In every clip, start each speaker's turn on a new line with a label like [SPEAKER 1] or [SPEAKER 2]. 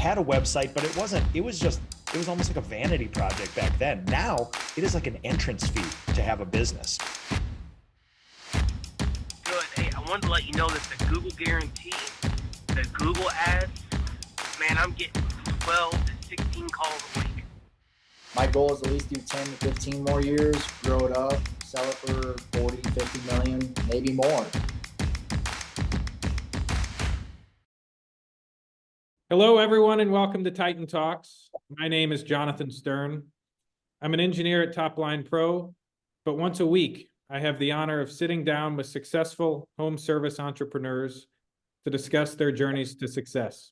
[SPEAKER 1] had a website, but it was almost like a vanity project back then. Now it is like an entrance fee to have a business.
[SPEAKER 2] Good. Hey, I wanted to let you know that the Google guarantee, the Google ads, man, I'm getting 12 to 16 calls a week.
[SPEAKER 3] My goal is at least do 10 to 15 more years, grow it up, sell it for 40, 50 million, maybe more.
[SPEAKER 4] Hello, everyone, and welcome to Titan Talks. My name is Jonathan Stern. I'm an engineer at Top Line Pro, but once a week, I have the honor of sitting down with successful home service entrepreneurs to discuss their journeys to success.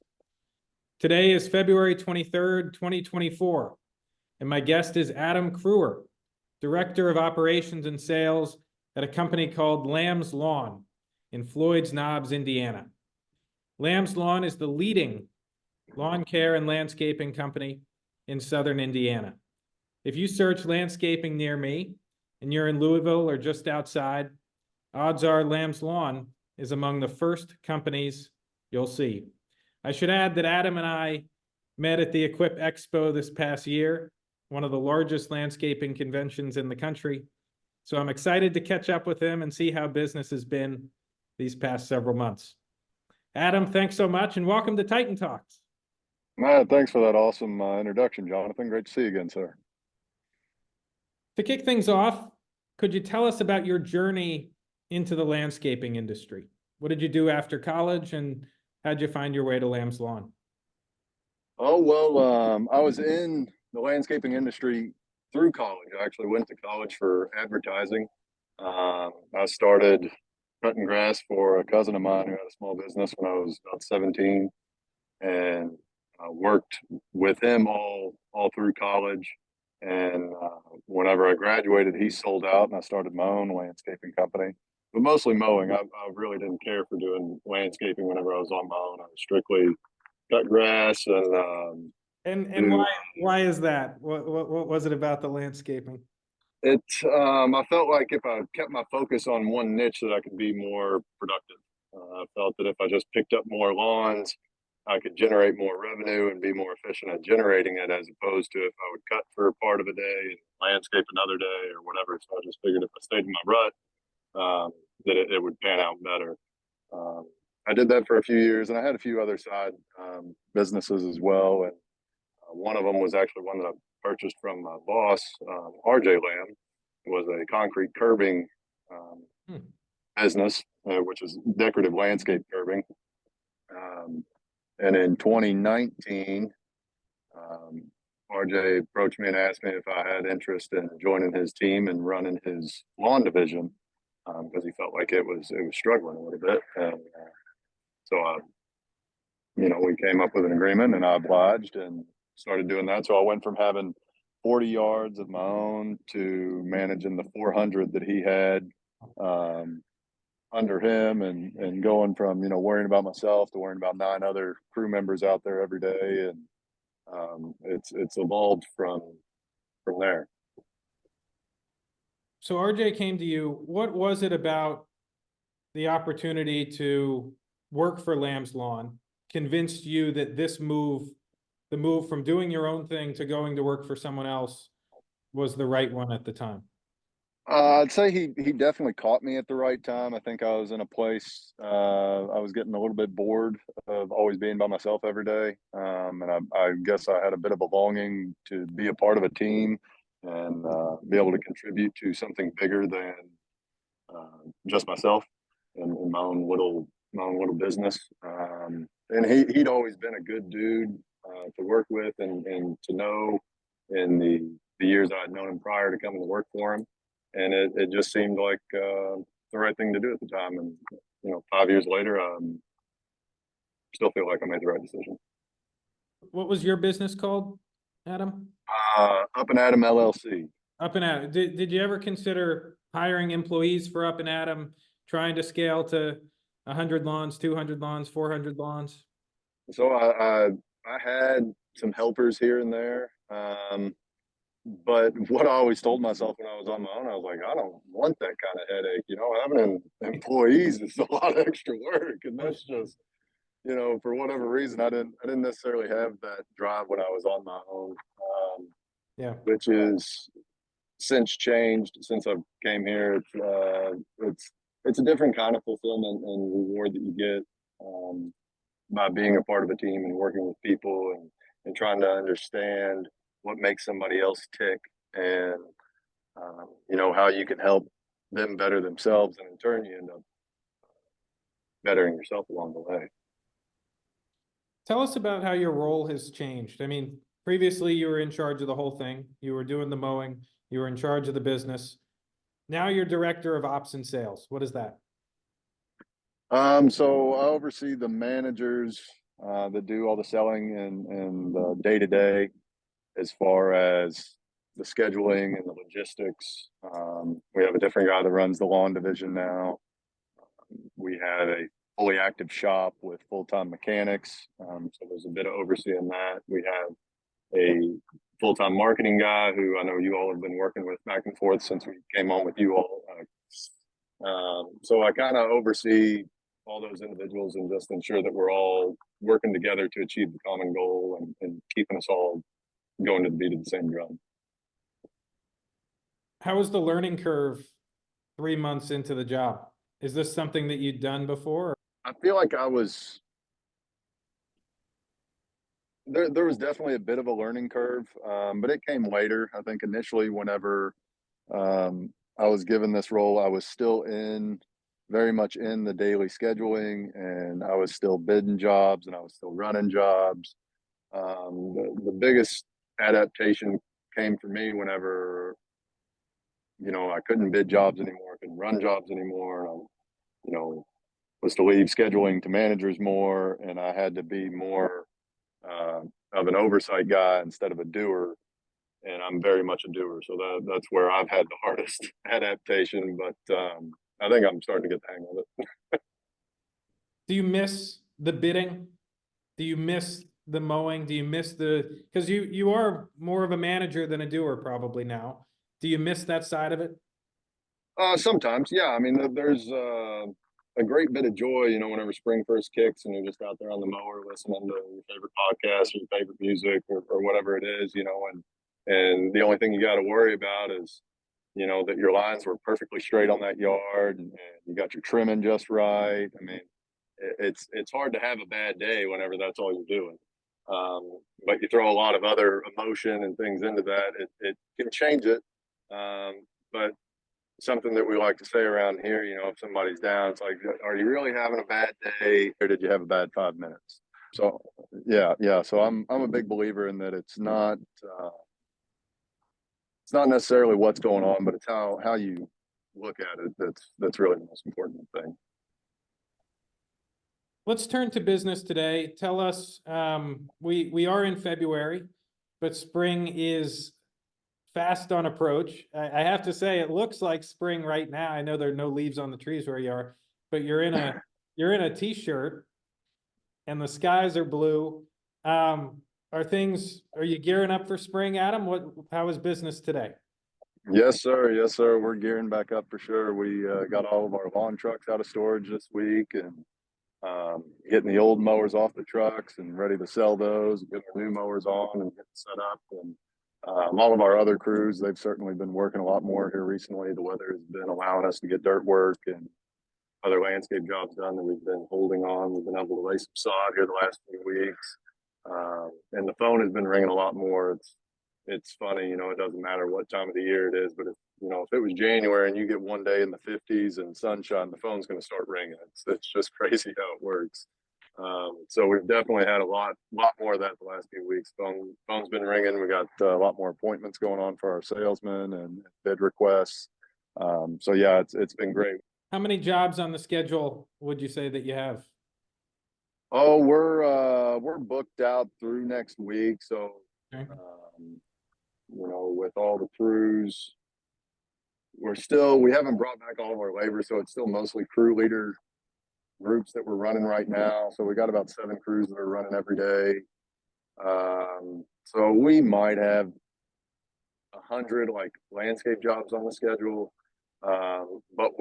[SPEAKER 4] Today is February 23rd, 2024, and my guest is Adam Kruer, Director of Operations and Sales at a company called Lamb's Lawn in Floyd's Knobs, Indiana. Lamb's Lawn is the leading lawn care and landscaping company in southern Indiana. If you search landscaping near me and you're in Louisville or just outside, odds are Lamb's Lawn is among the first companies you'll see. I should add that Adam and I met at the Equip Expo this past year, one of the largest landscaping conventions in the country. So I'm excited to catch up with him and see how business has been these past several months. Adam, thanks so much and welcome to Titan Talks.
[SPEAKER 5] Matt, thanks for that awesome introduction, Jonathan. Great to see you again, sir.
[SPEAKER 4] To kick things off, could you tell us about your journey into the landscaping industry? What did you do after college and how'd you find your way to Lamb's Lawn?
[SPEAKER 5] Oh, well, I was in the landscaping industry through college. I actually went to college for advertising. I started cutting grass for a cousin of mine who had a small business when I was about 17, and I worked with him all through college. And whenever I graduated, he sold out and I started my own landscaping company, but mostly mowing. I really didn't care for doing landscaping whenever I was on my own. I was strictly cut grass
[SPEAKER 4] and why is that? What was it about the landscaping?
[SPEAKER 5] I felt like if I kept my focus on one niche that I could be more productive. I felt that if I just picked up more lawns, I could generate more revenue and be more efficient at generating it, as opposed to if I would cut for a part of a day and landscape another day or whatever. So I just figured if I stayed in my rut, that it would pan out better. I did that for a few years, and I had a few other side businesses as well. And one of them was actually one that I purchased from my boss, RJ Lamb. It was a concrete curbing business, which is decorative landscape curbing. And in 2019, RJ approached me and asked me if I had interest in joining his team and running his lawn division, because he felt like it was struggling a little bit. And so we came up with an agreement, and I obliged and started doing that. So I went from having 40 yards of my own to managing the 400 that he had under him, and going from worrying about myself to worrying about 9 other crew members out there every day. And it's evolved from there.
[SPEAKER 4] So RJ came to you. What was it about the opportunity to work for Lamb's Lawn convinced you that the move from doing your own thing to going to work for someone else was the right one at the time?
[SPEAKER 5] I'd say he definitely caught me at the right time. I think I was in a place, I was getting a little bit bored of always being by myself every day. And I guess I had a bit of a longing to be a part of a team and be able to contribute to something bigger than just myself and my own little business. And he'd always been a good dude to work with and to know in the years I had known him prior to coming to work for him. And it just seemed like the right thing to do at the time. And 5 years later, still feel like I made the right decision.
[SPEAKER 4] What was your business called, Adam?
[SPEAKER 5] Up and Adam LLC.
[SPEAKER 4] Up and Adam. Did you ever consider hiring employees for Up and Adam, trying to scale to 100 lawns, 200 lawns, 400 lawns?
[SPEAKER 5] So I had some helpers here and there. But what I always told myself when I was on my own, I was like, I don't want that kind of headache. Having employees is a lot of extra work, and that's just you know, for whatever reason, I didn't necessarily have that drive when I was on my own,
[SPEAKER 4] Yeah.
[SPEAKER 5] which is since changed since I came here. It's a different kind of fulfillment and reward that you get by being a part of a team and working with people and trying to understand what makes somebody else tick and you know how you can help them better themselves, and in turn you end up bettering yourself along the way.
[SPEAKER 4] Tell us about how your role has changed. I mean, previously you were in charge of the whole thing. You were doing the mowing, you were in charge of the business. Now you're director of ops and sales. What is that?
[SPEAKER 5] So I oversee the managers that do all the selling and the day to day, as far as the scheduling and the logistics. We have a different guy that runs the lawn division now. We have a fully active shop with full-time mechanics. So there's a bit of overseeing that. We have a full-time marketing guy who I know you all have been working with back and forth since we came on with you all. So I kind of oversee all those individuals and just ensure that we're all working together to achieve the common goal and keeping us all going to the beat of the same drum.
[SPEAKER 4] How was the learning curve 3 months into the job? Is this something that you'd done before?
[SPEAKER 5] I feel like I was there was definitely a bit of a learning curve, but it came later. I think initially whenever I was given this role, I was still very much in the daily scheduling, and I was still bidding jobs and I was still running jobs. The biggest adaptation came for me whenever, you know, I couldn't bid jobs anymore, I couldn't run jobs anymore. And you know, was to leave scheduling to managers more, and I had to be more of an oversight guy instead of a doer. And I'm very much a doer, so that's where I've had the hardest adaptation. But I think I'm starting to get the hang of it.
[SPEAKER 4] Do you miss the bidding? Do you miss the mowing? Do you miss because you are more of a manager than a doer probably now. Do you miss that side of it?
[SPEAKER 5] Sometimes, yeah. I mean, there's a great bit of joy, you know, whenever spring first kicks and you're just out there on the mower listening to your favorite podcast or your favorite music or whatever it is, you know, and the only thing you got to worry about is, you know, that your lines were perfectly straight on that yard and you got your trimming just right. I mean, it's hard to have a bad day whenever that's all you're doing. But you throw a lot of other emotion and things into that, it can change it. But something that we like to say around here, you know, if somebody's down, it's like, are you really having a bad day or did you have a bad 5 minutes? So yeah. So I'm a big believer in that it's not necessarily what's going on, but it's how you look at it that's really the most important thing.
[SPEAKER 4] Let's turn to business today. Tell us, we are in February, but spring is fast on approach. I have to say, it looks like spring right now. I know there are no leaves on the trees where you are, but you're in a t-shirt and the skies are blue. Are you gearing up for spring, Adam? How is business today?
[SPEAKER 5] Yes, sir. Yes, sir. We're gearing back up for sure. We got all of our lawn trucks out of storage this week and getting the old mowers off the trucks and ready to sell those, getting the new mowers on and getting set up. And all of our other crews, they've certainly been working a lot more here recently. The weather has been allowing us to get dirt work and other landscape jobs done that we've been holding on. We've been able to lay some sod here the last few weeks. And the phone has been ringing a lot more. It's funny, you know, it doesn't matter what time of the year it is, but if it was January and you get one day in the 50s and sunshine, the phone's going to start ringing. It's just crazy how it works. So we've definitely had a lot more of that the last few weeks. Phone's been ringing. We got a lot more appointments going on for our salesmen and bid requests. So yeah, it's been great.
[SPEAKER 4] How many jobs on the schedule would you say that you have?
[SPEAKER 5] Oh, we're booked out through next week. So,
[SPEAKER 4] Okay.
[SPEAKER 5] you know, with all the crews, we haven't brought back all of our labor, so it's still mostly crew leader groups that we're running right now. So we got about 7 crews that are running every day. So we might have 100 like landscape jobs on the schedule. But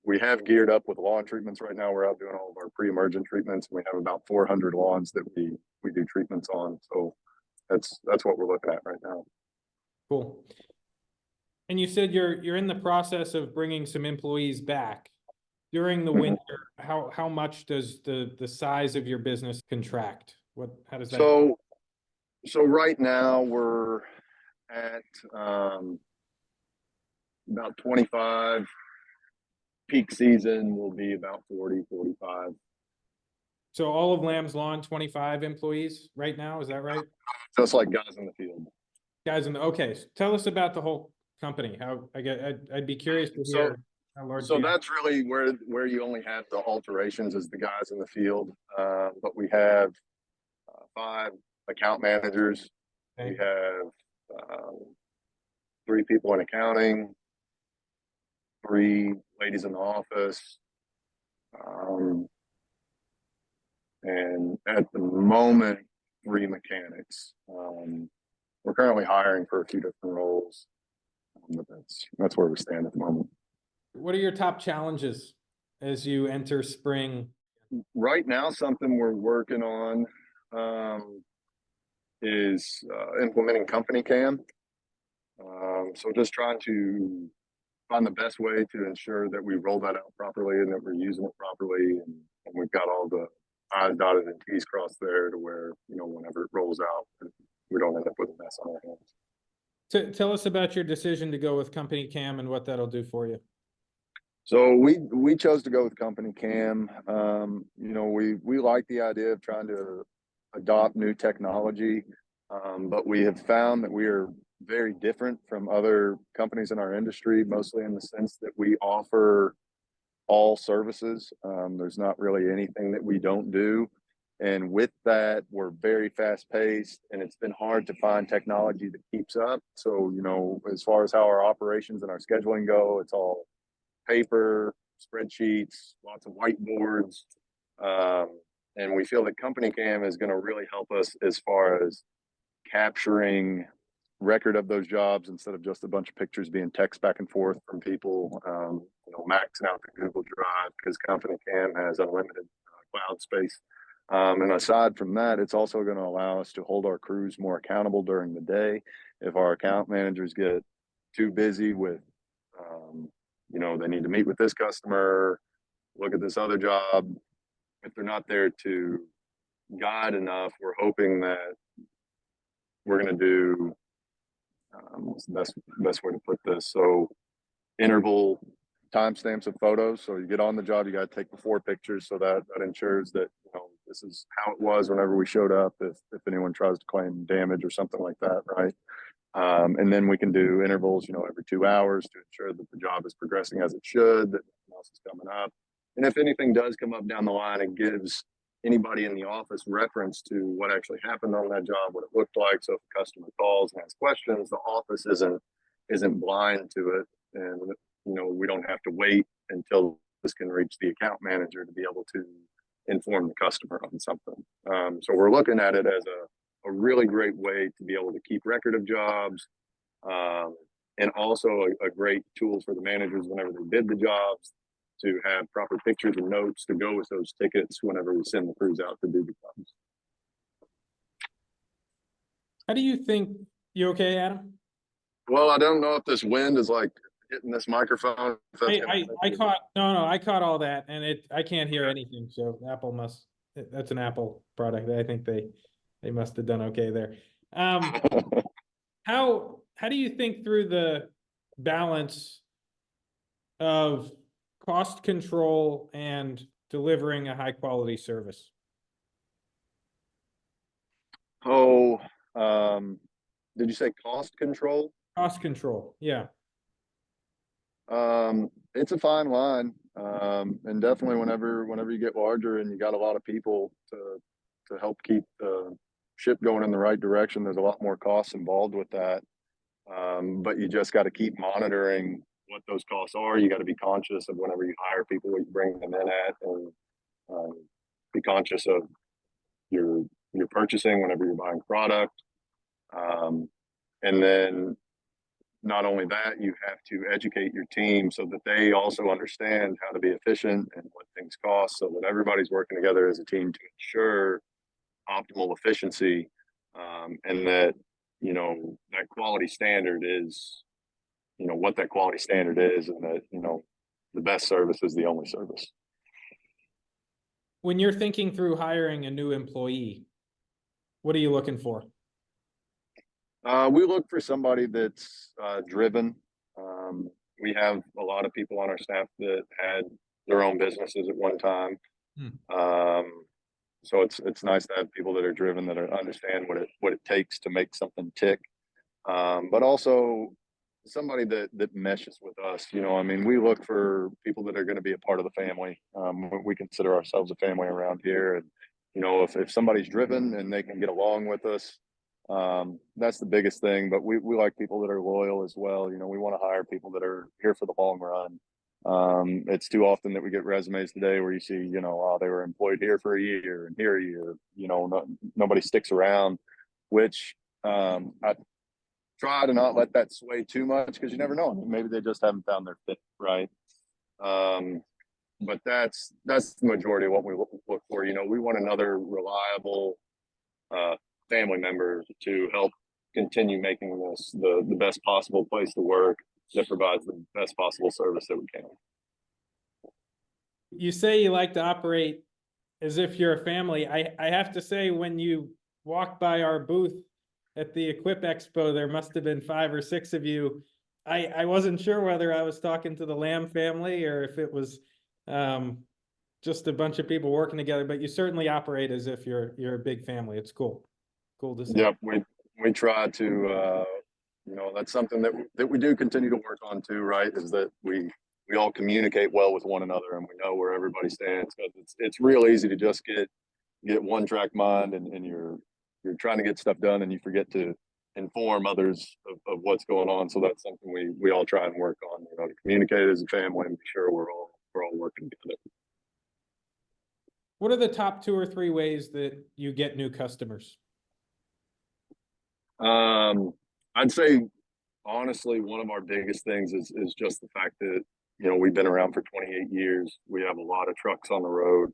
[SPEAKER 5] we have geared up with lawn treatments right now. We're out doing all of our pre-emergent treatments. We have about 400 lawns that we do treatments on. So that's what we're looking at right now.
[SPEAKER 4] Cool. And you said you're in the process of bringing some employees back during the winter. How much does the size of your business contract? How does that go?
[SPEAKER 5] So right now we're at about 25. Peak season will be about 40, 45.
[SPEAKER 4] So all of Lamb's Lawn, 25 employees right now, is that right?
[SPEAKER 5] Just like guys in the field.
[SPEAKER 4] Guys okay, so tell us about the whole company. I'd be curious to hear how large.
[SPEAKER 5] So that's really where you only have the alterations is the guys in the field. But we have 5 account managers.
[SPEAKER 4] Okay.
[SPEAKER 5] We have 3 people in accounting, 3 ladies in the office. And at the moment, 3 mechanics. We're currently hiring for a few different roles, but that's where we stand at the moment.
[SPEAKER 4] What are your top challenges as you enter spring?
[SPEAKER 5] Right now, something we're working on is implementing CompanyCam. So just trying to find the best way to ensure that we roll that out properly and that we're using it properly, and we've got all the I's dotted and T's crossed there to where, whenever it rolls out, we don't end up with a mess on our hands.
[SPEAKER 4] Tell us about your decision to go with CompanyCam and what that'll do for you.
[SPEAKER 5] So we chose to go with CompanyCam. We like the idea of trying to adopt new technology, but we have found that we are very different from other companies in our industry, mostly in the sense that we offer all services. There's not really anything that we don't do. And with that, we're very fast paced, and it's been hard to find technology that keeps up. So, as far as how our operations and our scheduling go, it's all paper, spreadsheets, lots of whiteboards. And we feel that CompanyCam is going to really help us as far as capturing record of those jobs instead of just a bunch of pictures being text back and forth from people, maxing out the Google Drive, because CompanyCam has unlimited cloud space. And aside from that, it's also going to allow us to hold our crews more accountable during the day. If our account managers get too busy with, they need to meet with this customer, look at this other job, if they're not there to guide enough, we're hoping that we're going to do, what's the best way to put this? So interval timestamps of photos. So you get on the job, you got to take before pictures, so that ensures that this is how it was whenever we showed up. If anyone tries to claim damage or something like that, right? And then we can do intervals, every 2 hours to ensure that the job is progressing as it should, that nothing else is coming up. And if anything does come up down the line, it gives anybody in the office reference to what actually happened on that job, what it looked like. So if a customer calls and has questions, the office isn't blind to it, and we don't have to wait until this can reach the account manager to be able to inform the customer on something. So we're looking at it as a really great way to be able to keep record of jobs, and also a great tool for the managers whenever they bid the jobs, to have proper pictures and notes to go with those tickets whenever we send the crews out to do the jobs.
[SPEAKER 4] How do you think, you okay, Adam?
[SPEAKER 5] Well, I don't know if this wind is like hitting this microphone.
[SPEAKER 4] I caught all that, and I can't hear anything. So that's an Apple product. I think they must have done okay there. How do you think through the balance of cost control and delivering a high quality service?
[SPEAKER 5] Did you say cost control?
[SPEAKER 4] Cost control, yeah.
[SPEAKER 5] It's a fine line. And definitely whenever you get larger and you got a lot of people to help keep the ship going in the right direction, there's a lot more costs involved with that. But you just got to keep monitoring what those costs are. You got to be conscious of whenever you hire people, what you bring them in at, and be conscious of your purchasing whenever you're buying product. And then not only that, you have to educate your team so that they also understand how to be efficient and what things cost, so that everybody's working together as a team to ensure optimal efficiency, and that, that quality standard is, what that quality standard is, and that, the best service is the only service.
[SPEAKER 4] When you're thinking through hiring a new employee, what are you looking for?
[SPEAKER 5] We look for somebody that's driven. We have a lot of people on our staff that had their own businesses at one time. So it's nice to have people that are driven, that understand what it takes to make something tick. But also somebody that meshes with us. We look for people that are going to be a part of the family. We consider ourselves a family around here, and if somebody's driven and they can get along with us, that's the biggest thing. But we like people that are loyal as well. We want to hire people that are here for the long run. It's too often that we get resumes today where you see, oh, they were employed here for a year and here a year, nobody sticks around, which I try to not let that sway too much, because you never know. Maybe they just haven't found their fit, right? But that's the majority of what we look for. We want another reliable family member to help continue making this the best possible place to work, that provides the best possible service that we can.
[SPEAKER 4] You say you like to operate as if you're a family. I have to say, when you walked by our booth at the Equip Expo, there must have been 5 or 6 of you. I wasn't sure whether I was talking to the Lamb family or if it was just a bunch of people working together, but you certainly operate as if you're a big family. It's cool to see.
[SPEAKER 5] Yep, we try to that's something that we do continue to work on too, right? Is that we all communicate well with one another, and we know where everybody stands. Because it's real easy to just get one track mind, and you're trying to get stuff done, and you forget to inform others of what's going on. So that's something we all try and work on, to communicate as a family and be sure we're all working together.
[SPEAKER 4] What are the top 2 or 3 ways that you get new customers?
[SPEAKER 5] I'd say, honestly, one of our biggest things is just the fact that, we've been around for 28 years. We have a lot of trucks on the road,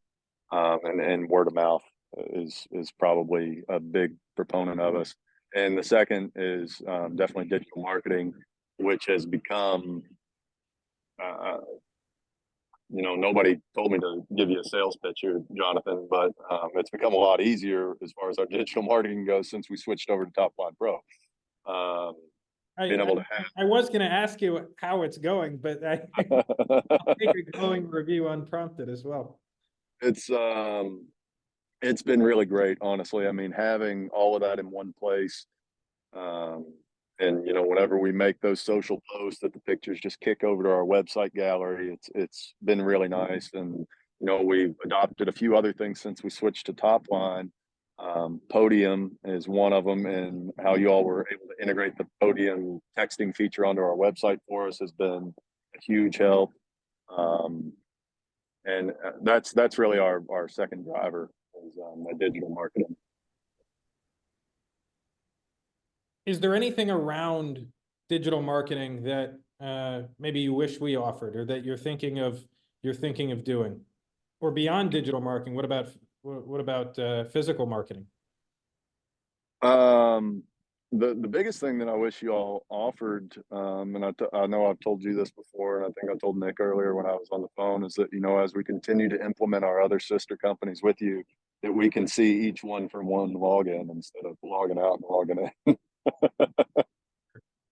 [SPEAKER 5] and word of mouth is probably a big proponent of us. And the second is definitely digital marketing, which has become, nobody told me to give you a sales pitch here, Jonathan, but it's become a lot easier as far as our digital marketing goes since we switched over to Top Line Pro. Being able to have.
[SPEAKER 4] I was going to ask you how it's going, but I'll take a glowing review unprompted as well.
[SPEAKER 5] It's been really great, honestly. Having all of that in one place, and whenever we make those social posts, that the pictures just kick over to our website gallery, it's been really nice. And we've adopted a few other things since we switched to Top Line. Podium is one of them, and how you all were able to integrate the Podium texting feature onto our website for us has been a huge help. And that's really our second driver, is the digital marketing.
[SPEAKER 4] Is there anything around digital marketing that maybe you wish we offered, or that you're thinking of doing, or beyond digital marketing? What about physical marketing?
[SPEAKER 5] The biggest thing that I wish you all offered, and I know I've told you this before, and I think I told Nick earlier when I was on the phone, is that, as we continue to implement our other sister companies with you, that we can see each one from one login instead of logging out and logging in.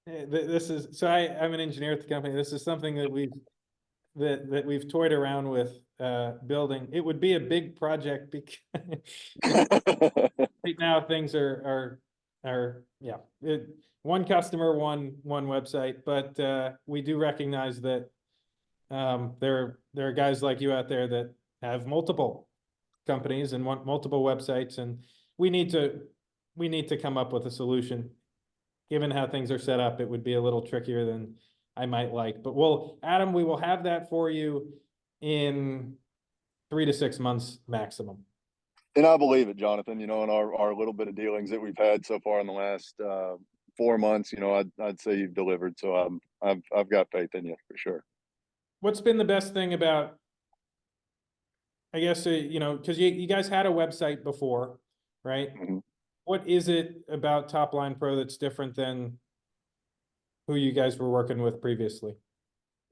[SPEAKER 4] This is so. I'm an engineer at the company. This is something that we've toyed around with building. It would be a big project because right now things are one customer, one website. But we do recognize that there are guys like you out there that have multiple companies and want multiple websites, and we need to come up with a solution. Given how things are set up, it would be a little trickier than I might like. But Adam, we will have that for you in 3 to 6 months maximum. And
[SPEAKER 5] I believe it, Jonathan. In our little bit of dealings that we've had so far in the last 4 months, you know, I'd say you've delivered. So I've got faith in you for sure.
[SPEAKER 4] What's been the best thing about, I guess, you know, because you guys had a website before, right?
[SPEAKER 5] Mhm.
[SPEAKER 4] What is it about Top Line Pro that's different than who you guys were working with previously?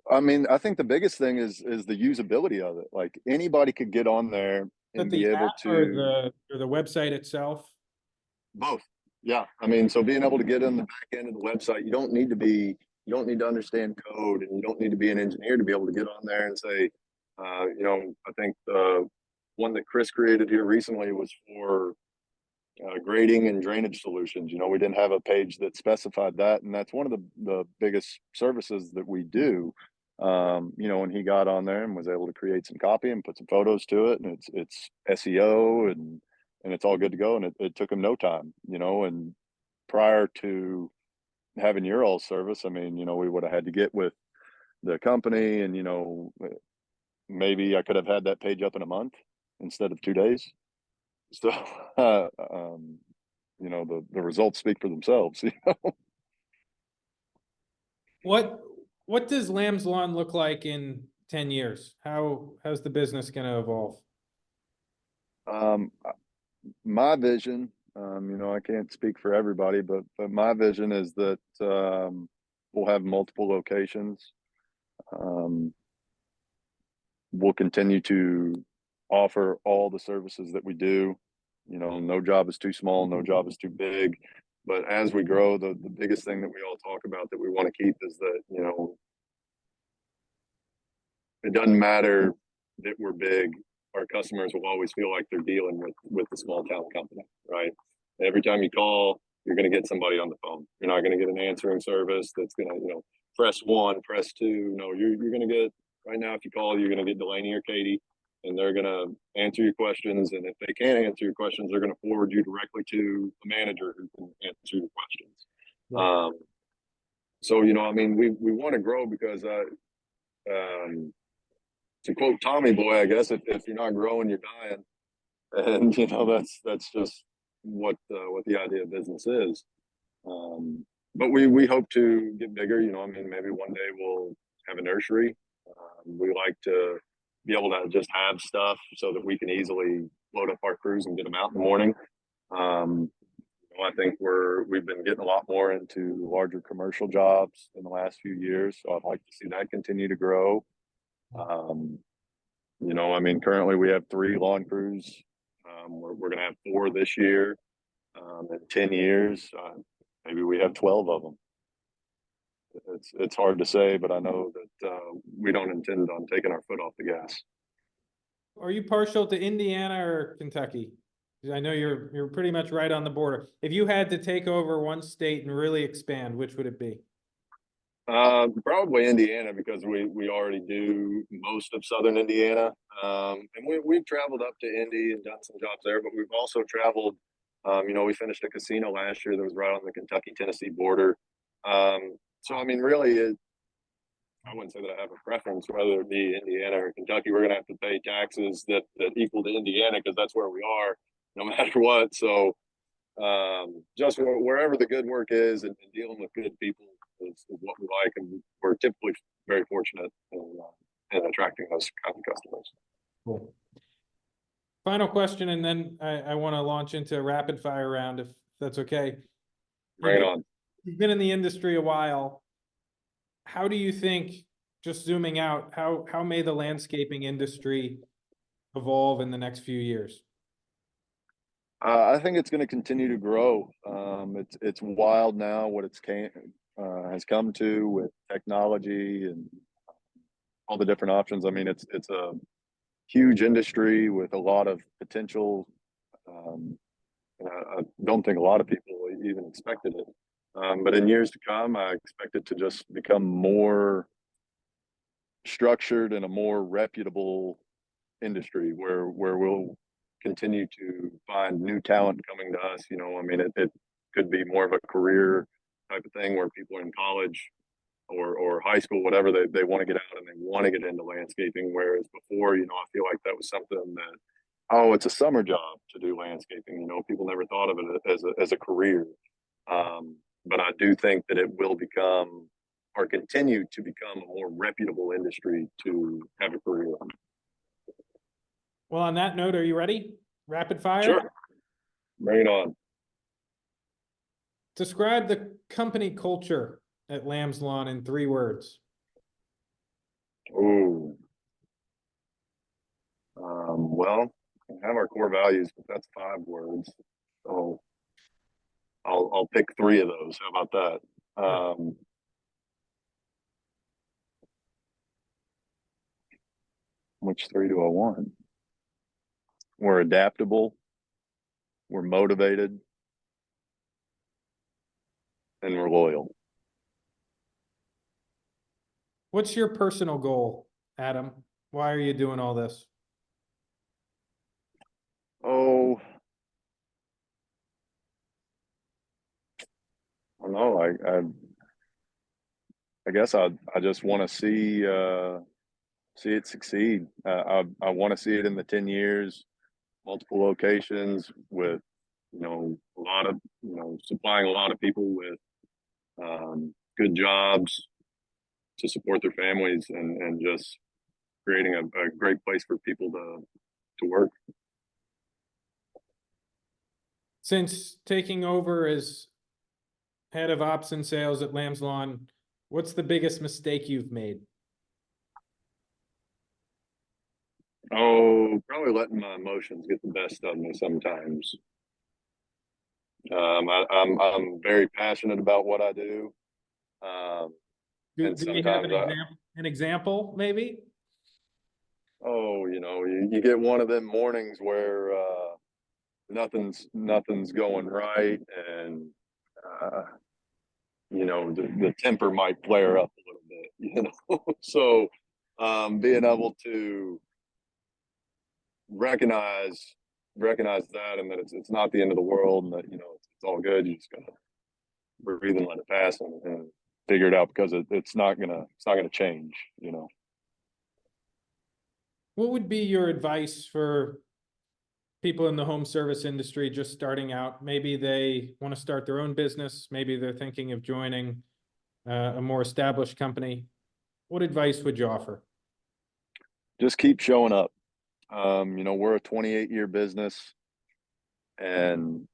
[SPEAKER 5] I mean, I think the biggest thing is the usability of it. Like anybody could get on there
[SPEAKER 4] That
[SPEAKER 5] and
[SPEAKER 4] the
[SPEAKER 5] be able
[SPEAKER 4] app or
[SPEAKER 5] to
[SPEAKER 4] the website itself?
[SPEAKER 5] both. Yeah. I mean, so being able to get on the back end of the website, you don't need to understand code, and you don't need to be an engineer to be able to get on there and say, you know, I think the one that Chris created here recently was for grading and drainage solutions. You know, we didn't have a page that specified that, and that's one of the biggest services that we do. You know, when he got on there and was able to create some copy and put some photos to it, and it's SEO and it's all good to go, and it took him no time. You know, and prior to having your all service, I mean, you know, we would have had to get with the company, and you know, maybe I could have had that page up in a month instead of 2 days. So, you know, the results speak for themselves. You know?
[SPEAKER 4] What does Lamb's Lawn look like in 10 years? How's the business going to evolve?
[SPEAKER 5] Um, my vision, you know, I can't speak for everybody, but my vision is that we'll have multiple locations. We'll continue to offer all the services that we do. You know, no job is too small, no job is too big. But as we grow, the biggest thing that we all talk about that we want to keep is that, you know, it doesn't matter that we're big, our customers will always feel like they're dealing with a small town company, right? Every time you call, you're going to get somebody on the phone. You're not going to get an answering service that's going to, you know, press 1, press 2. No, you're going to get, right now, if you call, you're going to get Delaney or Katie, and they're going to answer your questions. And if they can't answer your questions, they're going to forward you directly to a manager who can answer your questions.
[SPEAKER 4] Right.
[SPEAKER 5] So, you know, I mean, we want to grow because, to quote Tommy Boy, I guess, if you're not growing, you're dying. And, you know, that's just what the idea of business is. But we hope to get bigger. You know, I mean, maybe one day we'll have a nursery. We like to be able to just have stuff so that we can easily load up our crews and get them out in the morning. You know, I think we've been getting a lot more into larger commercial jobs in the last few years, so I'd like to see that continue to grow. You know, I mean, currently we have 3 lawn crews. We're going to have 4 this year. In 10 years, maybe we have 12 of them. It's hard to say, but I know that we don't intend on taking our foot off the gas.
[SPEAKER 4] Are you partial to Indiana or Kentucky? 'Cause I know you're pretty much right on the border. If you had to take over one state and really expand, which would it be?
[SPEAKER 5] Probably Indiana, because we already do most of southern Indiana. And we've traveled up to Indy and done some jobs there, but we've also traveled, you know, we finished a casino last year that was right on the Kentucky-Tennessee border. So, I mean, really, I wouldn't say that I have a preference, whether it be Indiana or Kentucky. We're going to have to pay taxes that equal to Indiana because that's where we are, no matter what. So, just wherever the good work is and dealing with good people is what we like, and we're typically very fortunate in attracting those kind of customers.
[SPEAKER 4] Cool. Final question, and then I want to launch into a rapid fire round, if that's okay.
[SPEAKER 5] Bring it on.
[SPEAKER 4] You've been in the industry a while. How do you think, just zooming out, how may the landscaping industry evolve in the next few years?
[SPEAKER 5] I think it's going to continue to grow. It's wild now what has come to with technology and all the different options. I mean, it's a huge industry with a lot of potential. I don't think a lot of people even expected it. But in years to come, I expect it to just become more structured and a more reputable industry where we'll continue to find new talent coming to us. You know, I mean, it could be more of a career type of thing where people are in college or high school, whatever, they want to get out and they want to get into landscaping. Whereas before, you know, I feel like that was something that, oh, it's a summer job to do landscaping. You know, people never thought of it as a career. but I do think that it will become or continue to become a more reputable industry to have a career in.
[SPEAKER 4] Well, on that note, are you ready? Rapid fire?
[SPEAKER 5] Sure. Bring it on.
[SPEAKER 4] Describe the company culture at Lamb's Lawn in 3 words.
[SPEAKER 5] Oh, well, we have our core values, but that's 5 words. So I'll pick 3 of those. How about that? Which 3 do I want? We're adaptable. We're motivated. And we're loyal.
[SPEAKER 4] What's your personal goal, Adam? Why are you doing all this?
[SPEAKER 5] Oh, I don't know. I guess I just want to see it succeed. I want to see it in the 10 years, multiple locations with, a lot of, supplying a lot of people with good jobs to support their families and just creating a great place for people to work.
[SPEAKER 4] Since taking over as head of ops and sales at Lamb's Lawn, what's the biggest mistake you've made?
[SPEAKER 5] Oh, probably letting my emotions get the best of me sometimes. I'm very passionate about what I do.
[SPEAKER 4] Do
[SPEAKER 5] And
[SPEAKER 4] you have
[SPEAKER 5] sometimes
[SPEAKER 4] an example, maybe?
[SPEAKER 5] you get one of them mornings where nothing's going right, and the temper might flare up a little bit, So being able to recognize that, and that it's not the end of the world, and that it's all good. You just gotta breathe and let it pass, and figure it out, because it's not gonna change.
[SPEAKER 4] What would be your advice for people in the home service industry just starting out? Maybe they want to start their own business. Maybe they're thinking of joining a more established company. What advice would you offer?
[SPEAKER 5] Just keep showing up. We're a 28-year business, and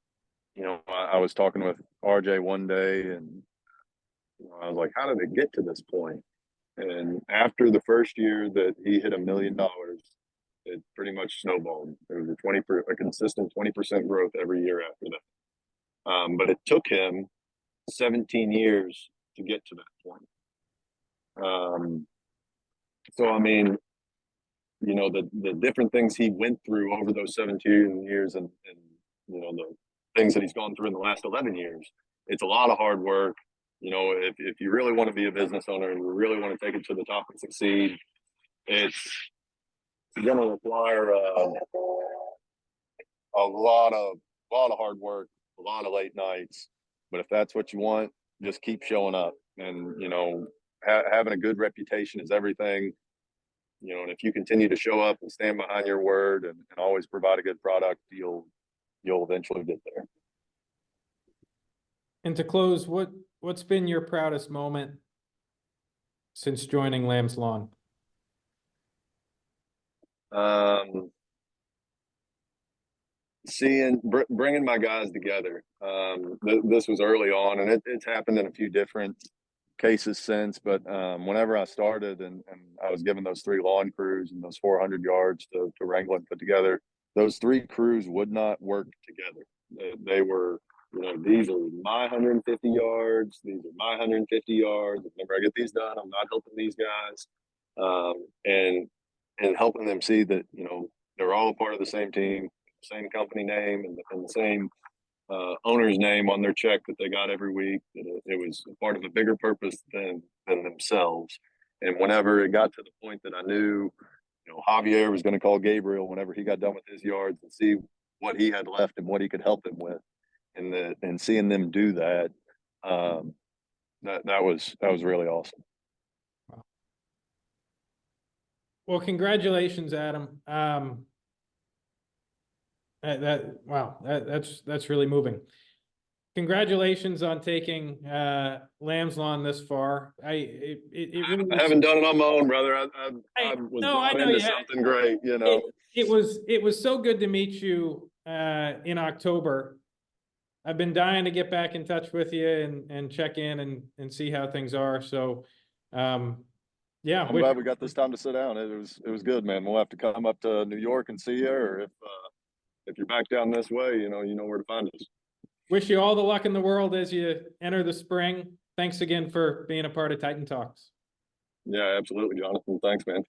[SPEAKER 5] I was talking with RJ one day, and I was like, how did it get to this point? And after the first year that he hit $1 million, it pretty much snowballed. It was a consistent 20% growth every year after that. But it took him 17 years to get to that point. So I mean, the different things he went through over those 17 years, and the things that he's gone through in the last 11 years, it's a lot of hard work. If you really want to be a business owner and you really want to take it to the top and succeed, it's going to require a lot of hard work, a lot of late nights. But if that's what you want, just keep showing up. And having a good reputation is everything. And if you continue to show up and stand behind your word, and always provide a good product, you'll eventually get there.
[SPEAKER 4] And to close, what's been your proudest moment since joining Lamb's Lawn?
[SPEAKER 5] Bringing my guys together. This was early on, and it's happened in a few different cases since, but whenever I started and I was given those 3 lawn crews and those 400 yards to wrangle and put together, those 3 crews would not work together. They were, these are my 150 yards, these are my 150 yards. Whenever I get these done, I'm not helping these guys, and helping them see that they're all a part of the same team, same company name, and the same owner's name on their check that they got every week. That it was a part of a bigger purpose than themselves. And whenever it got to the point that I knew, Javier was going to call Gabriel whenever he got done with his yards and see what he had left and what he could help him with, and seeing them do that, that was really awesome.
[SPEAKER 4] Well, congratulations, Adam. That's really moving. congratulations on taking Lamb's Lawn this far. It really
[SPEAKER 5] I
[SPEAKER 4] was,
[SPEAKER 5] haven't done it on my own, brother. I was
[SPEAKER 4] no, I
[SPEAKER 5] brought
[SPEAKER 4] know
[SPEAKER 5] into
[SPEAKER 4] you have.
[SPEAKER 5] something great, you know.
[SPEAKER 4] It was so good to meet you in October. I've been dying to get back in touch with you and check in and see how things are. So yeah,
[SPEAKER 5] I'm glad we got this time to sit down. It was good, man. We'll have to come up to New York and see you, or if you're back down this way, you know where to find us.
[SPEAKER 4] wish you all the luck in the world as you enter the spring. Thanks again for being a part of Titan Talks.
[SPEAKER 5] Yeah, absolutely, Jonathan. Thanks, man.